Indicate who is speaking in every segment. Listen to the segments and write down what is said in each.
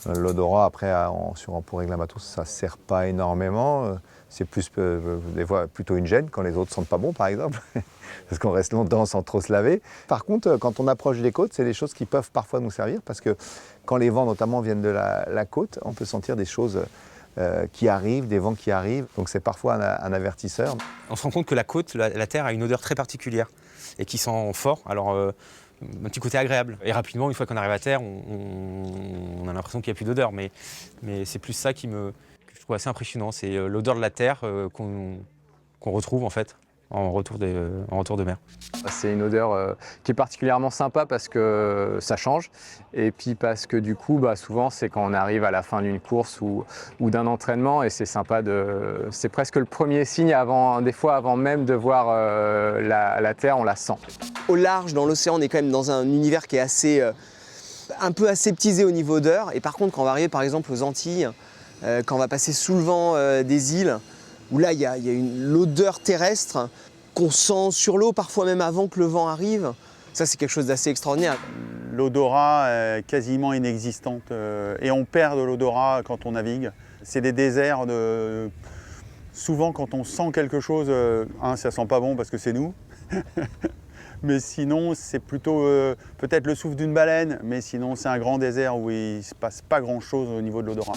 Speaker 1: L'odorat, après, pour régler un bateau, ça ne sert pas énormément. C'est plus, des fois, plutôt une gêne quand les autres ne sentent pas bon, par exemple, parce qu'on reste longtemps sans trop se laver. Par contre, quand on approche des côtes, c'est des choses qui peuvent parfois nous servir, parce que quand les vents, notamment, viennent de la côte, on peut sentir des choses qui arrivent, des vents qui arrivent. Donc c'est parfois un avertisseur.
Speaker 2: On se rend compte que la côte, la terre, a une odeur très particulière et qui sent fort. Alors, un petit côté agréable. Et rapidement, une fois qu'on arrive à terre, on a l'impression qu'il n'y a plus d'odeur. Mais c'est plus ça que je trouve assez impressionnant. C'est l'odeur de la terre qu'on retrouve en fait en retour de mer.
Speaker 3: C'est une odeur qui est particulièrement sympa parce que ça change. Et puis parce que du coup, souvent, c'est quand on arrive à la fin d'une course ou d'un entraînement. Et c'est sympa c'est presque le premier signe des fois avant même de voir la terre, on la sent.
Speaker 4: Au large, dans l'océan, on est quand même dans un univers qui est un peu aseptisé au niveau odeur. Et par contre, quand on va arriver par exemple aux Antilles, quand on va passer sous le vent des îles, où là il y a l'odeur terrestre qu'on sent sur l'eau, parfois même avant que le vent arrive, ça c'est quelque chose d'assez extraordinaire.
Speaker 5: L'odorat est quasiment inexistante et on perd de l'odorat quand on navigue. C'est des déserts souvent quand on sent quelque chose, ça sent pas bon parce que c'est nous. Mais sinon, c'est plutôt peut-être le souffle d'une baleine, mais sinon c'est un grand désert où il ne se passe pas grand-chose au niveau de l'odorat.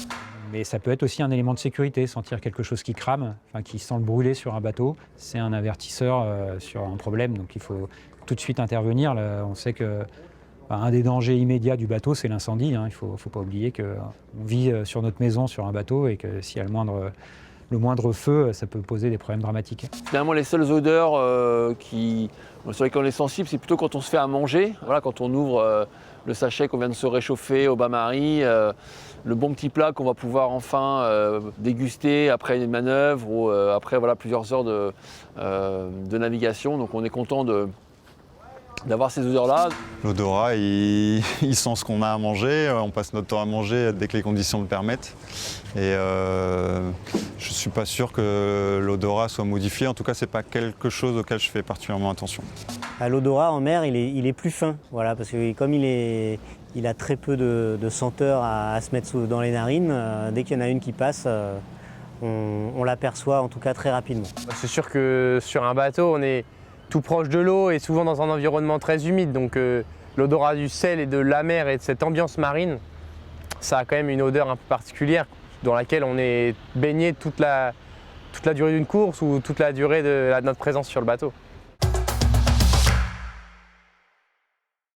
Speaker 6: Mais ça peut être aussi un élément de sécurité, sentir quelque chose qui crame, qui sent le brûler sur un bateau. C'est un avertisseur sur un problème, donc il faut tout de suite intervenir. Là, on sait que un des dangers immédiats du bateau, c'est l'incendie. Il ne faut pas oublier qu'on vit sur notre maison, sur un bateau, et que s'il y a le moindre feu, ça peut poser des problèmes dramatiques.
Speaker 7: Finalement, les seules odeurs sur lesquelles on est sensible, c'est plutôt quand on se fait à manger. Voilà, quand on ouvre le sachet qu'on vient de se réchauffer au bain-marie, le bon petit plat qu'on va pouvoir enfin déguster après une manœuvre ou après plusieurs heures de navigation. Donc on est content d'avoir ces odeurs-là.
Speaker 8: L'odorat, il sent ce qu'on a à manger. On passe notre temps à manger dès que les conditions le permettent. Et je ne suis pas sûr que l'odorat soit modifié. En tout cas, ce n'est pas quelque chose auquel je fais particulièrement attention.
Speaker 9: L'odorat en mer, il est plus fin, voilà, parce que comme il a très peu de senteur à se mettre dans les narines, dès qu'il y en a une qui passe, on l'aperçoit en tout cas très rapidement.
Speaker 10: C'est sûr que sur un bateau, on est tout proche de l'eau et souvent dans un environnement très humide. Donc l'odorat du sel et de la mer et de cette ambiance marine, ça a quand même une odeur un peu particulière dans laquelle on est baigné toute la durée d'une course ou toute la durée de notre présence sur le bateau.